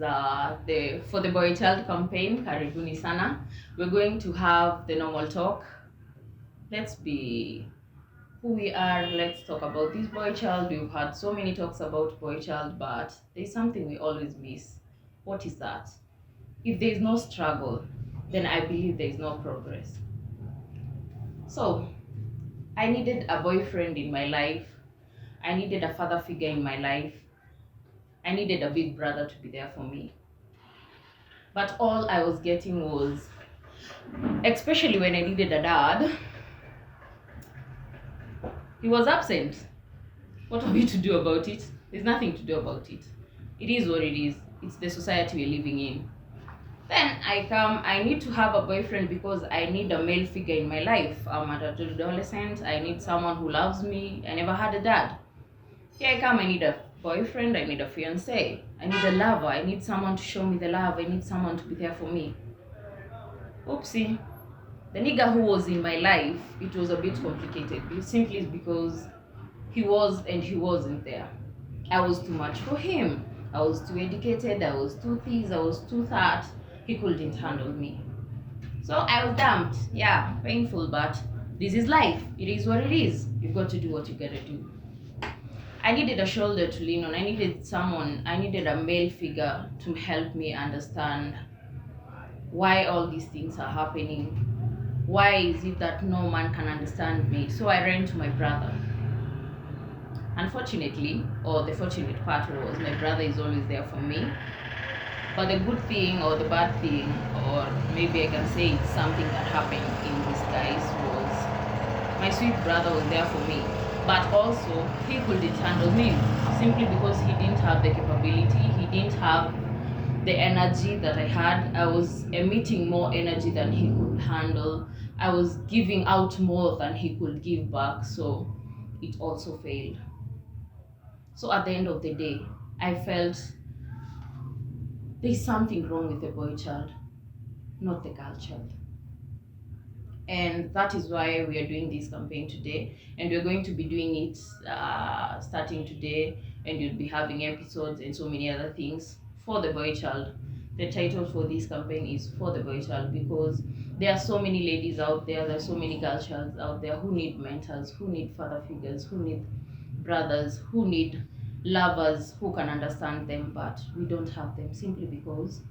is for the Boy Child campaign. Karibuni sana. We're going to have the normal talk. Let's be who we are. Let's talk about this Boy Child. We've had so many talks about Boy Child, but there's something we always miss. What is that? If there's no struggle, then I believe there's no progress. So, I needed a boyfriend in my life. I needed a father figure in my life. I needed a big brother to be there for me. But all I was getting was, especially when I needed a dad, he was absent. What are we to do about it? There's nothing to do about it. It is what it is. It's the society we're living in. Then I need to have a boyfriend because I need a male figure in my life. I'm an adolescent. I need someone who loves me. I never had a dad. Here I come. I need a boyfriend. I need a fiance. I need a lover. I need someone to show me the love. I need someone to be there for me. Oopsie. The nigga who was in my life, it was a bit complicated. Simply because he was and he wasn't there. I was too much for him. I was too educated. I was too this. I was too that. He couldn't handle me. So I was dumped. Yeah, painful, but this is life. It is what it is. You've got to do what you gotta do. I needed a shoulder to lean on. I needed a male figure to help me understand why all these things are happening. Why is it that no man can understand me? So I ran to my brother. Unfortunately, or the fortunate part was, my brother is always there for me. But the good thing or the bad thing, or maybe I can say it's something that happened in disguise, was my sweet brother was there for me. But also, he couldn't handle me simply because he didn't have the capability, he didn't have the energy that I had. I was emitting more energy than he could handle. I was giving out more than he could give back, so it also failed. So at the end of the day, I felt there's something wrong with the boy child, not the girl child. And that is why we are doing this campaign today. And we're going to be doing it starting today. And you'll be having episodes and so many other things for the boy child. The title for this campaign is For the Boy Child, because there are so many ladies out there, there are so many girl childs out there who need mentors, who need father figures, who need brothers, who need lovers who can understand them, but we don't have them simply because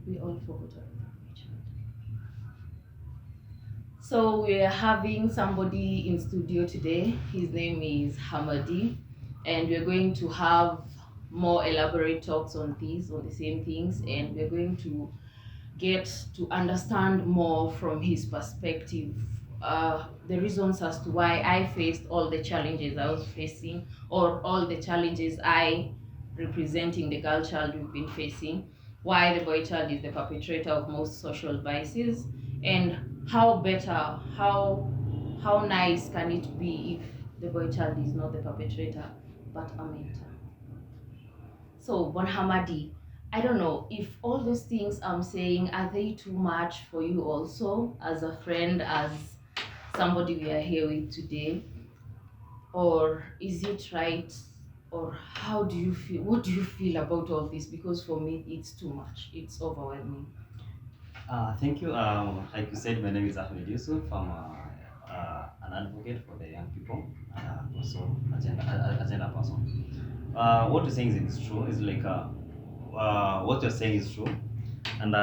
we all forgot about the boy child. So we're having somebody in studio today. His name is Hamadi, and we're going to have more elaborate talks on the same things, and we're going to get to understand more from his perspective, the reasons as to why I faced all the challenges I was facing, or all the challenges I, representing the girl child, we've been facing, why the boy child is the perpetrator of most social vices, and how nice can it be if the boy child is not the perpetrator but a mentor. So, Bon Hamadi, I don't know if all those things I'm saying, are they too much for you also, as a friend, as somebody we are here with today? Or is it right? Or how do you feel? What do you feel about all this? Because for me, it's too much. It's overwhelming. Thank you. Like you said, my name is Ahmed Yusuf. I'm an advocate for the young people, also agenda person. What you're saying is true. It's like what you're saying is true, and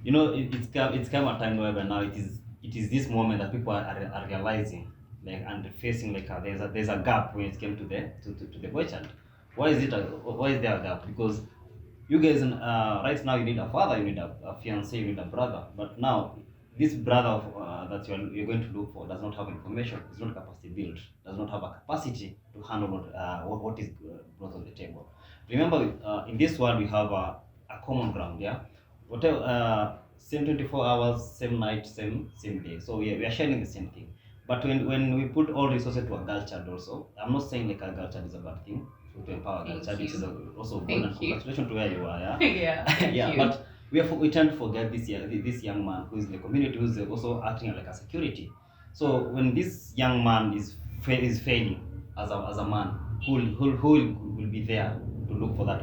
it's come a time where now it is this moment that people are realizing, like, and facing, like, there's a gap when it came to the boy child. Why is there a gap? Because you guys, right now, you need a father, you need a fiance, you need a brother. But now this brother that you're going to look for does not have information, is not capacity built, does not have a capacity to handle what is brought on the table. Remember, in this world we have a common ground, yeah. Whatever, same 24 hours, same night, same day. So we are sharing the same thing. But when we put all resources to a girl child also, I'm not saying like a girl child is a bad thing, to empower girl child, which is also good, and congratulations to where you are, yeah. Yeah. Yeah, but we tend to forget this young man who is in the community, who is also acting like a security. So when this young man is failing as a man, who will be there look for that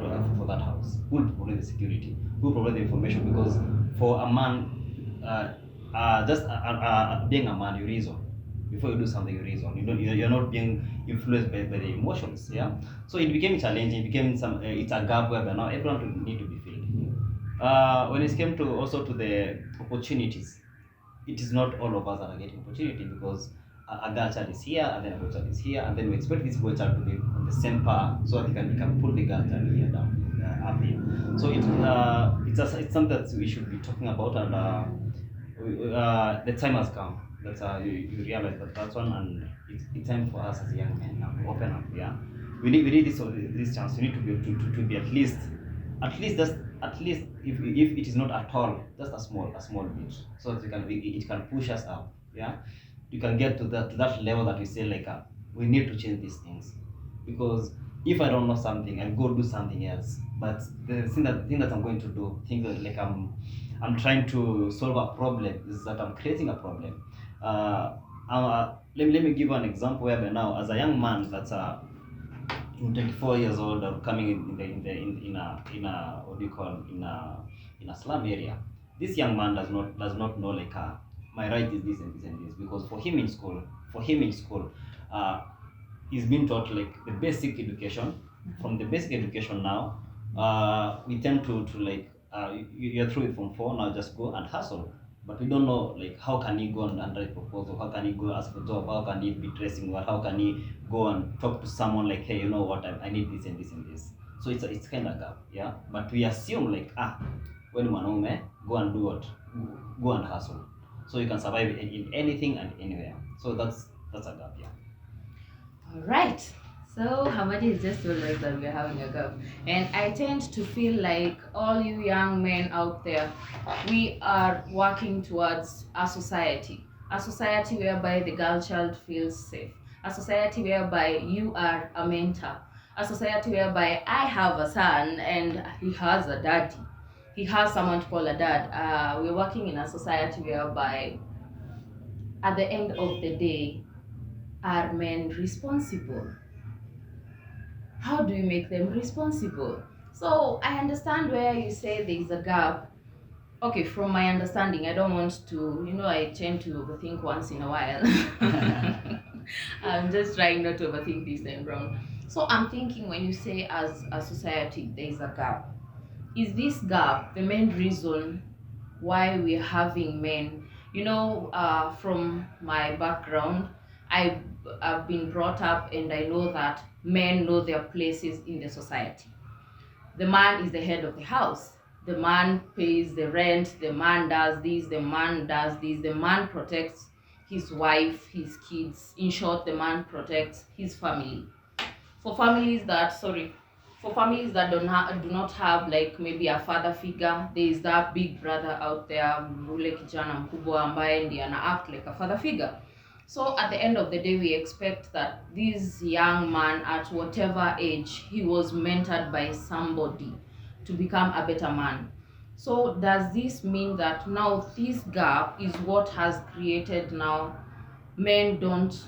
house? Who will provide the security? Who will provide the information? Because for a man, just being a man, you reason. Before you do something, you reason. You're not being influenced by the emotions. Yeah. So it became challenging. It became it's a gap where now everyone need to be filled. When it came to also to the opportunities, it is not all of us that are getting opportunity, because a girl child is here and then a boy child is here, and then we expect this boy child to be on the same par so that he can pull the girl child here down up here. So it's something that we should be talking about, and the time has come that you realize that that's one, and it's time for us as young men now to open up. Yeah, we need this chance. We need to be to be at least if it is not at all, just a small bit, so that it can push us up. Yeah, you can get to that level that we say like we need to change these things, because if I don't know something, I'll go do something else. But the thing that I'm going to do, think that like I'm trying to solve a problem, is that I'm creating a problem. Let me give you an example where now, as a young man that's 24 years old, or coming in a what do you call, in a slum area, this young man does not know like my right is this and this and this, because for him in school, uh, he's been taught like the basic education. From the basic education now, we tend to like you're through with Form 4 now, just go and hustle. But we don't know like how can he go and write proposal, how can he go ask for job, how can he be dressing well, how can he go and talk to someone like, hey, you know what, I need this and this and this. So it's kind of gap. Yeah, but we assume like when mwanaume, go and do what, go and hustle, so you can survive in anything and anywhere. So that's a gap. Yeah. All right. So Hamadi is just told us that we're having a gap, and I tend to feel like all you young men out there, we are working towards a society whereby the girl child feels safe, a society whereby you are a mentor, a society whereby I have a son and he has a daddy, he has someone to call a dad. We're working in a society whereby at the end of the day, are men responsible? How do you make them responsible? So I understand where you say there is a gap. Okay, from my understanding, I don't want to, I tend to overthink once in a while. I'm just trying not to overthink this time round. So I'm thinking, when you say as a society there is a gap, is this gap the main reason why we're having men? From my background, I've been brought up and I know that men know their places in the society. The man is the head of the house. The man pays the rent, the man does this, the man does this, the man protects his wife, his kids. In short, the man protects his family. For families that do not have like maybe a father figure, there is that big brother out there, ule kijana mkubwa ambaye ndiye ana act like a father figure. So at the end of the day, we expect that this young man, at whatever age, he was mentored by somebody to become a better man. So does this mean that now this gap is what has created now men don't,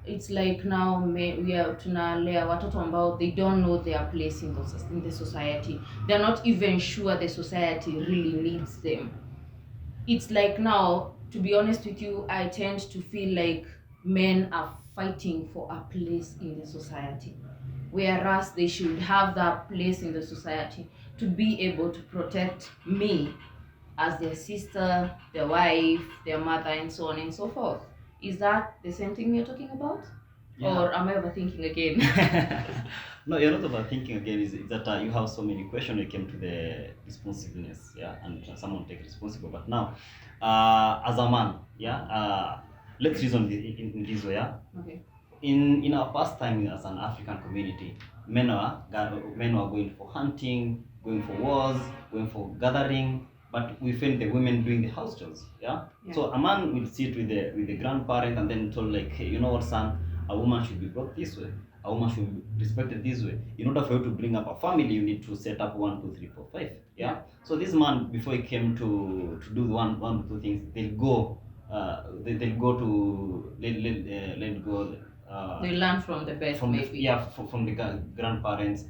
it's like now we are tunalea watoto ambao they don't know their place in the society. They're not even sure the society really needs them. It's like now, to be honest with you, I tend to feel like men are fighting for a place in the society, whereas they should have that place in the society to be able to protect me as their sister, their wife, their mother, and so on and so forth. Is that the same thing we're talking about? Yeah. Or am I overthinking again? No, you're not overthinking again. Is that you have so many questions when it came to the responsiveness, yeah, and someone take responsible. But now, as a man, yeah, let's reason in this way, yeah. Okay. In our past time as an African community, men were going for hunting, going for wars, going for gathering, but we find the women doing the house chores. Yeah? So a man will sit with the grandparent and then told like, hey, you know what, son, a woman should be brought this way. A woman should be respected this way. In order for you to bring up a family, you need to set up 1, 2, 3, 4, 5. Yeah. So this man, before he came to do one or two things, they'll go. They'll go to let go. They learn from the best, maybe. From the grandparents.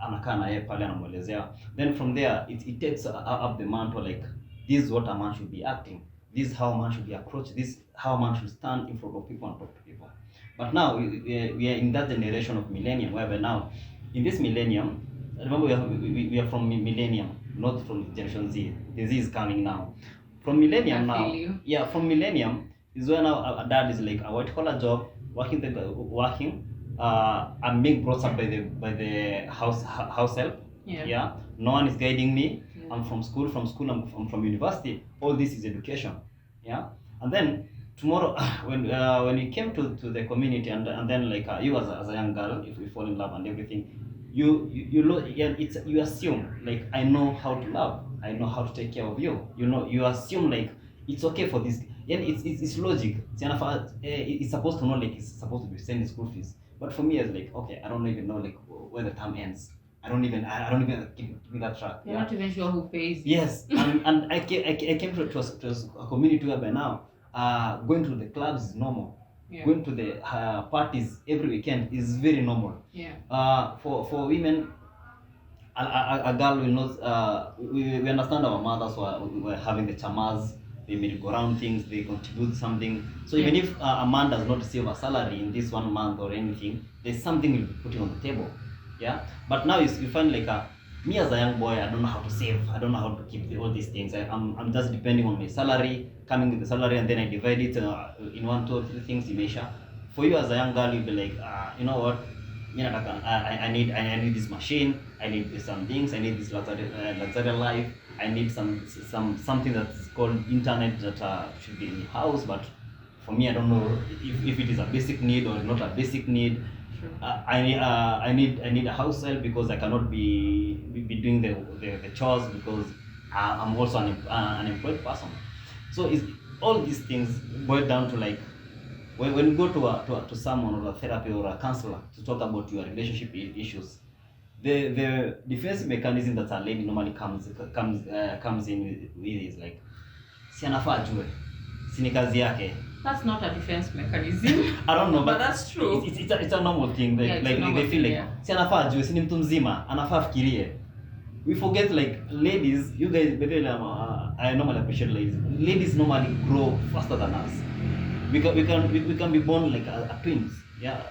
anakaa na yeye pale anamuelezea, then from there it takes up the mantle like this is what a man should be acting, this is how a man should be approached, this is how a man should stand in front of people and talk to people. But now we are in that generation of millennium, whereby now in this millennium, remember we are from millennium, not from generation Z. The Z is coming now. From millennium now, yeah, from millennium is when our dad is like a white collar job, working I'm being brought up by the house help. Yeah. No one is guiding me. I'm from school. I'm from university. All this is education. Yeah. And then tomorrow when you came to the community and then like you as a young girl, if we fall in love and everything, you assume like I know how to love, I know how to take care of you. You assume like it's okay for this. Yeah, it's logic. It's supposed to know like it's supposed to be sending school fees. But for me, it's like okay, I don't even know like where the term ends. I don't even keep that track. You're not even sure who pays. Yes, and I came to a community where by now going to the clubs is normal. Yeah. Going to the parties every weekend is very normal. Yeah. For women, a girl will not. We understand our mothers were having the chamas. They may go around things. They contribute something. So even if a man does not receive a salary in this 1 month or anything, there's something will be putting on the table. Yeah. But now you find like me as a young boy, I don't know how to save. I don't know how to keep all these things. I'm just depending on my salary, coming with the salary, and then I divide it in 1, 2, or 3 things in Asia. For you as a young girl, you'll be like, you know what? I need this machine. I need some things. I need this luxury life. I need something that's called internet that should be in the house. But for me, I don't know if it is a basic need or not a basic need. I need a house help because I cannot be doing the chores because I'm also an unemployed person. So all these things boil down to like when you go to someone or a therapy or a counselor to talk about your relationship issues, the defense mechanism that a lady normally comes in with is like si anafaa ajue, si ni kazi yake. That's not a defense mechanism. I don't know, but that's true. It's a normal thing. Like they feel like si anafaa ajue, si ni mtu mzima, anafaa fikirie. We forget like ladies, you guys, I normally appreciate ladies. Ladies normally grow faster than us. We can be born like a twins. Yeah,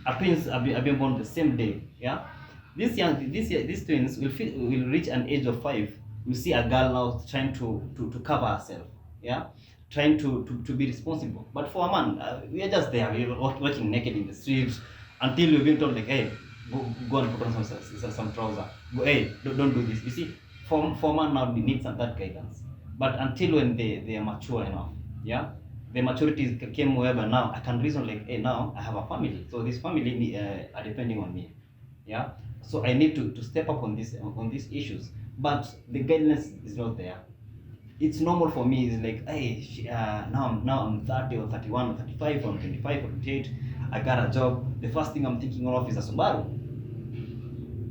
a twins are being born the same day. Yeah, these twins will reach an age of 5. You see a girl now trying to cover herself. Yeah, trying to be responsible. But for a man, we are just there. We're walking naked in the streets until we've been told like, hey, go and put on some trouser. Go, hey, don't do this. You see, for a man now they need that guidance. But until when they are mature enough, yeah, the maturity came whereby now I can reason like, hey, now I have a family, so this family are depending on me, yeah. So I need to step up on these issues. But the guidance is not there. It's normal for me. It's like, hey, now I'm 30 or 31 or 35 or 25 or 28. I got a job. The first thing I'm thinking of is a Subaru.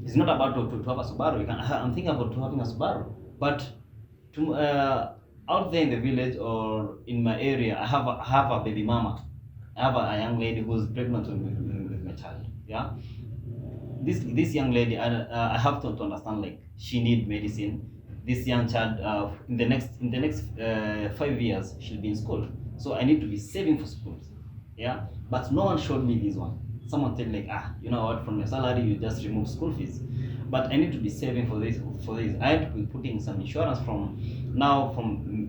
It's not about to have a Subaru. I'm thinking about having a Subaru. But out there in the village or in my area, I have a baby mama. I have a young lady who's pregnant with my child. Yeah. This young lady, I have to understand like she needs medicine. This young child in the next 5 years she'll be in school. So I need to be saving for schools. Yeah. But no one showed me this one. Someone said like, you know what, from your salary you just remove school fees. But I need to be saving for this. I have to be putting some insurance from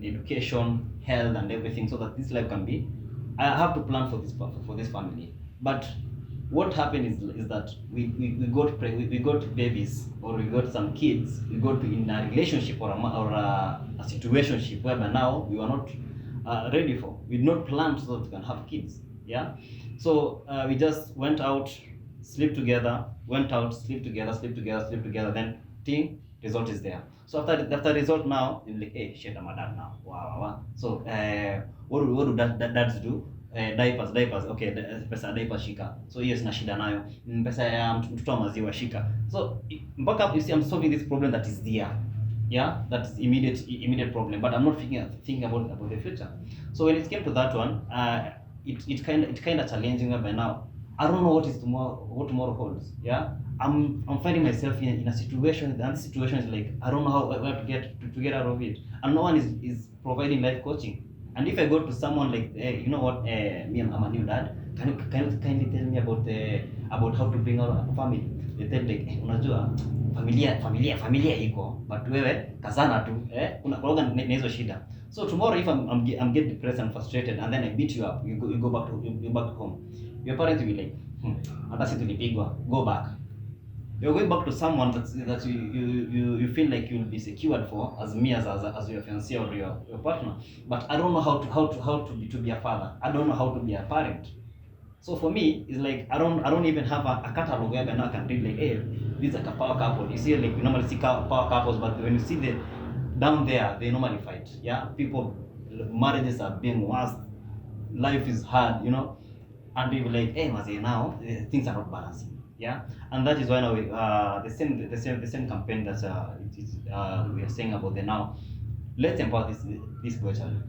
education, health, and everything, so that this life can be. I have to plan for this family. But what happened is that we got babies, or we got some kids. We got in a relationship or a situationship whereby now we were not ready for. We did not plan so that we can have kids. Yeah. So we just went out, sleep together, sleep together, then result is there. So after result now, you're like, hey, shit, I'm a dad now. Wow. So what do dads do? Diapers. Okay, pesa diapers shika. So hiyo sina shida nayo. Pesa ya mtoto maziwa shika. So mpaka you see I'm solving this problem that is there. Yeah, that is immediate problem, but I'm not thinking about the future. So when it came to that one, it kind of challenging me by now. I don't know what tomorrow holds. Yeah, I'm finding myself in a situation, and this situation is like I don't know how where to get out of it, and no one is providing life coaching. And if I go to someone like, hey, you know what, me, I'm a new dad. Can you kindly tell me about how to bring out a family? They tell like, unajua familia iko, but wewe kazana tu, unakuwa na hizo shida. So tomorrow if I'm get depressed and frustrated, and then I beat you up, you go back to home. Your parents will be like, hata si tulipigwa, go back. You're going back to someone that you feel like you'll be secured for, as me as your fiancé or your partner. But I don't know how to be a father. I don't know how to be a parent. So for me, it's like I don't even have a catalog where now I can read like, hey, this is like a power couple. You see, like we normally see power couples, but when you see them down there, they normally fight. Yeah, people, marriages are being worse, life is hard, you know, and we were like, hey, Mazi, now things are not balancing. Yeah, and that is why now the same campaign that we are saying about the now. Let's empower this boy child.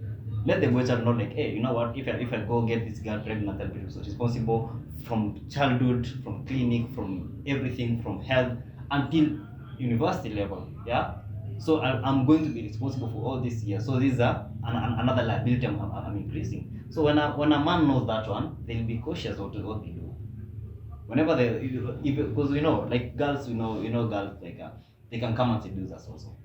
Let the boy child know like, hey, you know what? If I go get this girl pregnant, I'll be responsible from childhood, from clinic, from everything, from health until university level. Yeah. So I'm going to be responsible for all this year. So these are another liability I'm increasing. So when a man knows that one, they'll be cautious what they do. Whenever because like girls, girls like they can come and seduce us also.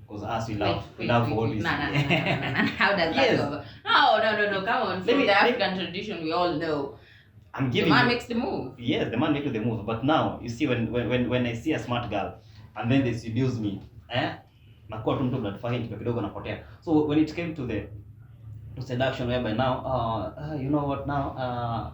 Because us we love all this. No. How does that go? No. Come on. From the African tradition, we all know. The man makes the move. Yes, the man makes the move. But now you see when I see a smart girl and then they seduce me, nakuwa tu mtu mnatufanya kidogo napotea. So when it came to seduction, whereby now, you know what now,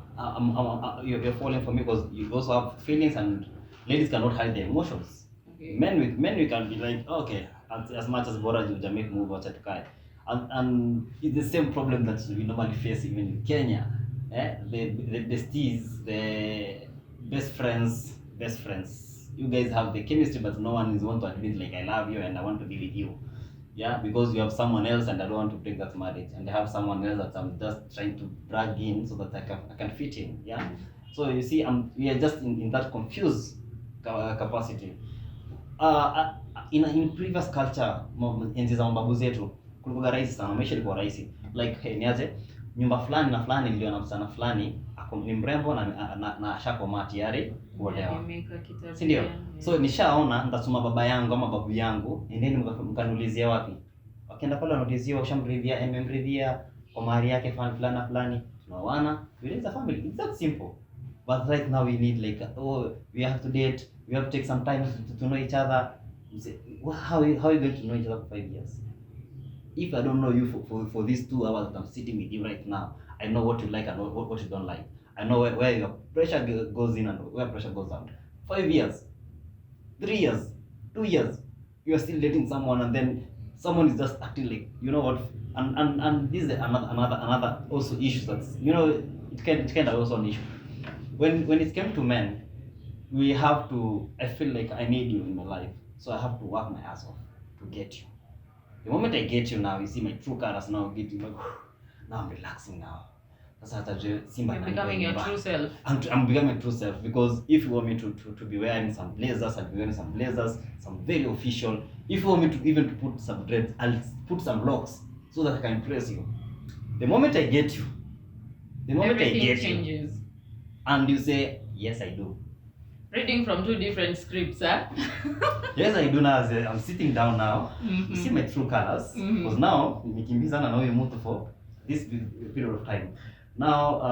you're falling for me because you also have feelings, and ladies cannot hide their emotions. Okay. Men we can be like, okay, as much as bora you make move wacha tukae, and it's the same problem that we normally face even in Kenya. The besties, the best friends. You guys have the chemistry, but no one is want to admit like I love you and I want to be with you. Yeah, because you have someone else and I don't want to break that marriage, and I have someone else that I'm just trying to drag in so that I can fit in. Yeah. So you see, we are just in that confused capacity. In previous culture, enzi za mababu zetu kulikuwa rahisi sana, maisha ilikuwa rahisi. Like, hey, niaje nyumba fulani na fulani niliona msichana fulani ni mrembo na ashakoma tayari kuolewa. Si ndio? So nishaona nitasoma baba yangu ama babu yangu, endeni mkanulizia wapi? Wakienda pale wanulizia ushamridhia, mmemridhia kwa mahari yake fulani, tunaoana, we raise a family. It's that simple. But right now we need like, we have to date, we have to take some time to know each other. How are you going to know each other for 5 years? If I don't know you for these 2 hours that I'm sitting with you right now, I know what you like and what you don't like. I know where your pressure goes in and where pressure goes out. 5 years, 3 years, 2 years, you are still dating someone, and then someone is just acting like, you know what? And this is another also issue that's, it can also an issue. When it came to men, we have to. I feel like I need you in my life, so I have to work my ass off to get you. The moment I get you now, you see my true colors now. Get you, now I'm relaxing now. You're becoming your true self. I'm becoming my true self, because if you want me to be wearing some blazers, I'll be wearing some blazers, some very official. If you want me to put some dreads, I'll put some locks so that I can impress you. The moment I get you, Everything changes. And you say, yes, I do. Reading from 2 different scripts, huh? Yes, I do now. I'm sitting down now. Mm-hmm. You see my true colors. Because now, nikimbiza na nawe mtu for this period of time. Now,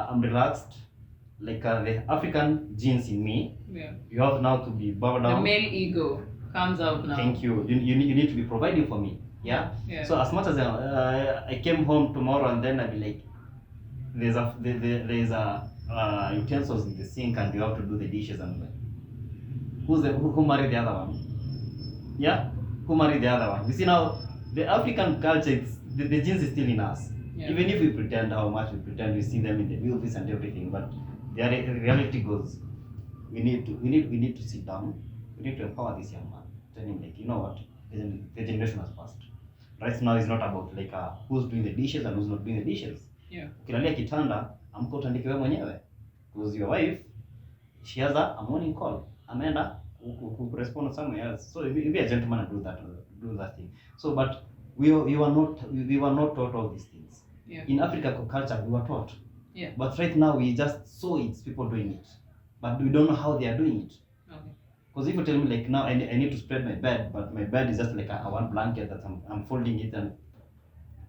I'm relaxed. Like the African genes in me. Yeah. You have now to be bow down. The male ego comes out now. Thank you. You need to be providing for me. Yeah. So as much as I came home tomorrow and then I'll be like, there's a utensils in the sink and you have to do the dishes, and who married the other one? Yeah, who married the other one? You see now, the African culture, the genes is still in us. Yeah. Even if we pretend how much we pretend, we see them in the movies and everything, but the reality goes, we need to sit down. We need to empower this young man. Tell him like, you know what, the generation has passed. Right now it's not about like who's doing the dishes and who's not doing the dishes. Yeah. Ukilalia kitanda, amko utandike wewe mwenyewe. because your wife, she has a morning call. Amanda who respond somewhere else. So if you be a gentleman and do that thing. So but we were not taught all these things. Yeah. In African culture we were taught. Yeah. But right now we just saw it, people doing it. But we don't know how they are doing it. Okay. Because if you tell me like now I need to spread my bed, but my bed is just like a one blanket that I'm folding it and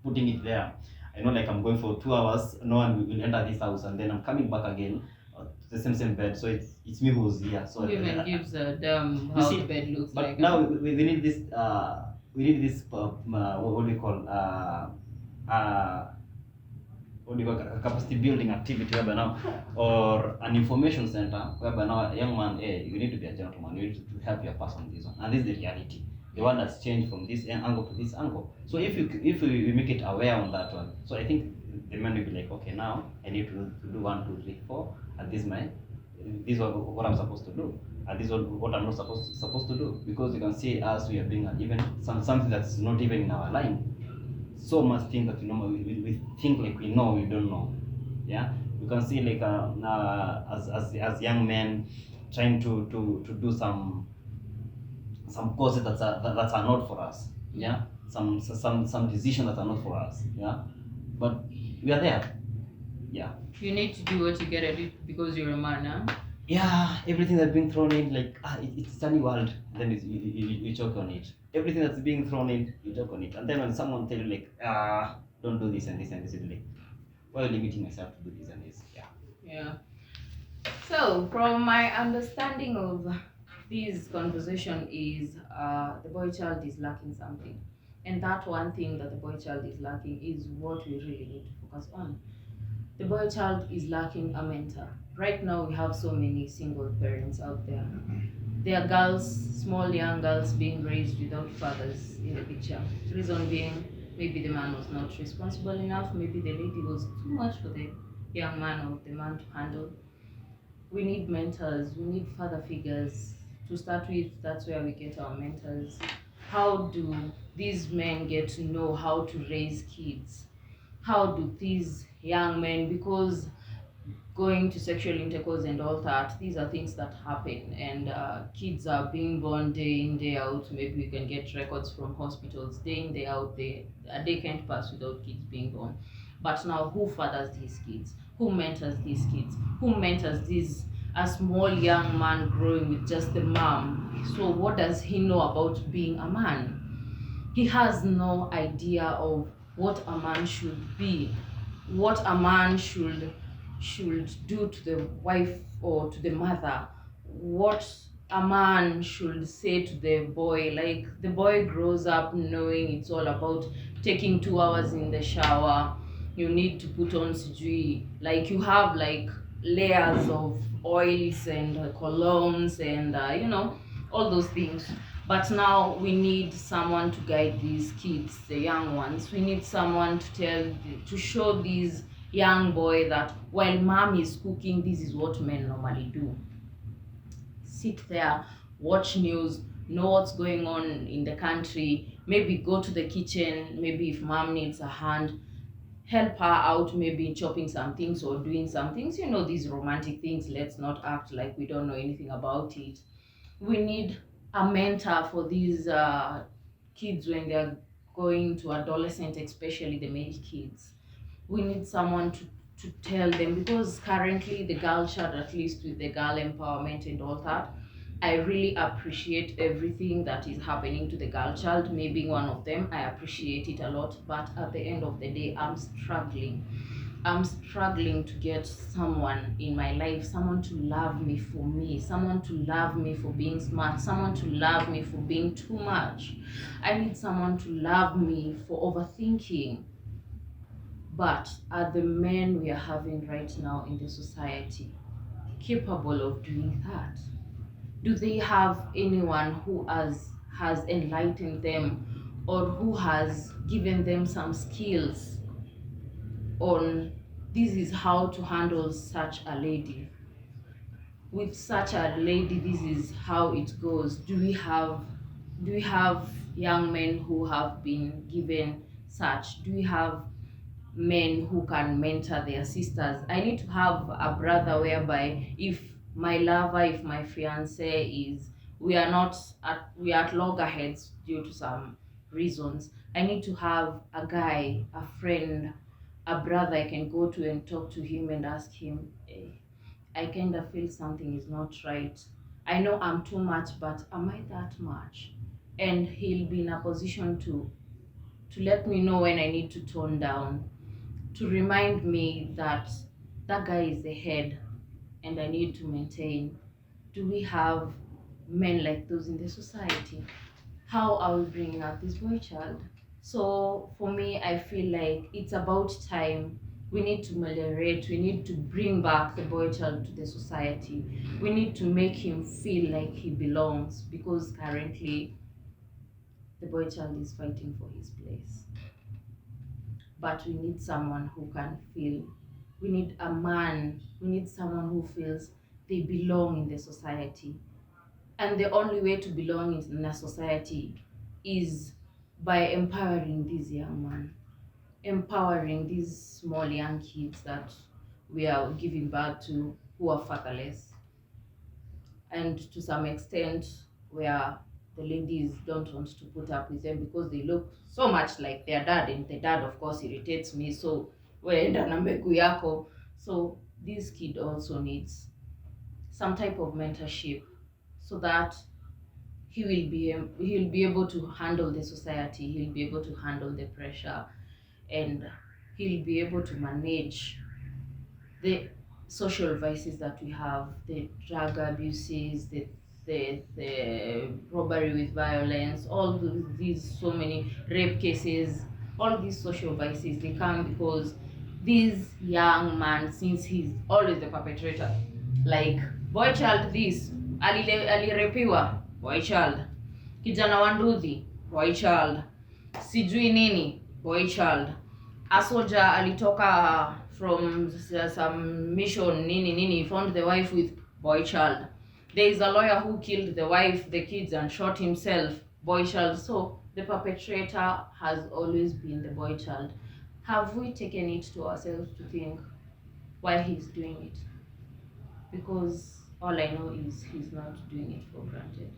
putting it there. I know like I'm going for 2 hours, no one will enter this house, and then I'm coming back again to the same bed. So it's me who's here. So Women gives a damn how the bed looks but like. Now we need this what do you call what do you call a capacity building activity whereby now, or an information center whereby now a young man, hey, you need to be a gentleman, you need to help your person on this one, and this is the reality. The one that's changed from this angle to this angle. So if you make it aware on that one, so I think the man will be like, okay, now I need to do 1, 2, 3, 4, and this is what I'm supposed to do, and this is what I'm not supposed to do, because you can see us, we are doing even something that's not even in our line. So much things that we think like we know, we don't know. Yeah, you can see like as young men trying to do some courses that are not for us. Yeah, some decisions that are not for us. Yeah, but we are there. Yeah, you need to do what you get at it because you're a man, huh? Yeah, everything that's being thrown in, like it's a new world, then you choke on it. Everything that's being thrown in, you choke on it. And then when someone tell you like, don't do this and this and this, you're like, why are you limiting myself to do this and this? Yeah. So from my understanding of this conversation is the boy child is lacking something. And that one thing that the boy child is lacking is what we really need to focus on. The boy child is lacking a mentor. Right now we have so many single parents out there. There are girls, small young girls being raised without fathers in the picture. Reason being, maybe the man was not responsible enough, maybe the lady was too much for the young man or the man to handle. We need mentors, we need father figures. To start with, that's where we get our mentors. How do these men get to know how to raise kids? How do these young men, because going to sexual intercourse and all that, these are things that happen, and kids are being born day in, day out. Maybe we can get records from hospitals day in, day out. A day can't pass without kids being born. But now, who fathers these kids? Who mentors these kids? Who mentors a small young man growing with just the mom? So what does he know about being a man? He has no idea of what a man should be, what a man should do to the wife or to the mother, what a man should say to the boy. Like, the boy grows up knowing it's all about taking 2 hours in the shower. You need to put on sijui, like you have like layers of oils and colognes and all those things. But now we need someone to guide these kids, the young ones. We need someone to show these young boy that while mom is cooking, this is what men normally do. Sit there, watch news, know what's going on in the country, maybe go to the kitchen, maybe if mom needs a hand, help her out, maybe chopping some things or doing some things, these romantic things. Let's not act like we don't know anything about it. We need a mentor for these kids when they're going to adolescent, especially the male kids. We need someone to tell them, because currently the girl child, at least with the girl empowerment and all that, I really appreciate everything that is happening to the girl child. Me being one of them, I appreciate it a lot. But at the end of the day, I'm struggling to get someone in my life, someone to love me for me, someone to love me for being smart, someone to love me for being too much. I need someone to love me for overthinking. But are the men we are having right now in the society capable of doing that? Do they have anyone who has enlightened them, or who has given them some skills on this is how to handle such a lady? With such a lady, this is how it goes. Do we have young men who have been given such? Do we have men who can mentor their sisters. I need to have a brother whereby if my lover, if my fiance is, we are at loggerheads due to some reasons, I need to have a guy, a friend, a brother I can go to and talk to him and ask him, hey, I kind of feel something is not right. I know I'm too much, but am I that much? And he'll be in a position to let me know when I need to tone down, to remind me that that guy is the head and I need to maintain. Do we have men like those in the society? How are we bringing up this boy child? So for me, I feel like it's about time. We need to ameliorate, we need to bring back the boy child to the society. We need to make him feel like he belongs, because currently the boy child is fighting for his place. But we need someone who can feel, we need a man, we need someone who feels they belong in the society. And the only way to belong in a society is by empowering these young men, empowering these small young kids that we are giving birth to, who are fatherless. And to some extent, where the ladies don't want to put up with them because they look so much like their dad, and the dad of course irritates me, so weenda na mbegu yako. So this kid also needs some type of mentorship, so that he'll be able to handle the society, he'll be able to handle the pressure, and he'll be able to manage the social vices that we have, the drug abuses, the robbery with violence, all these so many rape cases, all these social vices, they come because this young man, since he's always the perpetrator, like boy child this, alirepiwa, boy child, kijana wa nduthi, boy child, sijui nini, boy child, asoja alitoka from some mission nini nini, he found the wife with, boy child. There is a lawyer who killed the wife, the kids, and shot himself, boy child. So the perpetrator has always been the boy child. Have we taken it to ourselves to think why he's doing it? Because all I know is he's not doing it for granted.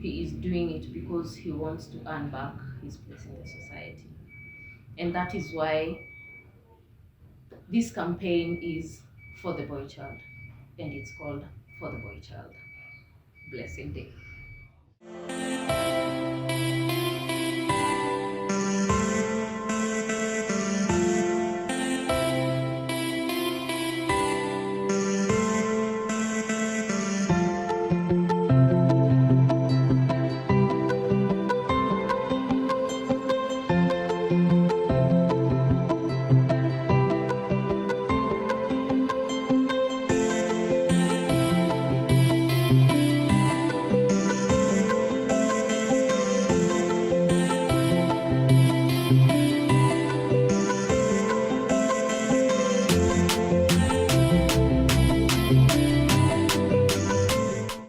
He is doing it because he wants to earn back his place in the society. And that is why this campaign is for the boy child, and it's called For the Boy Child. Blessed day.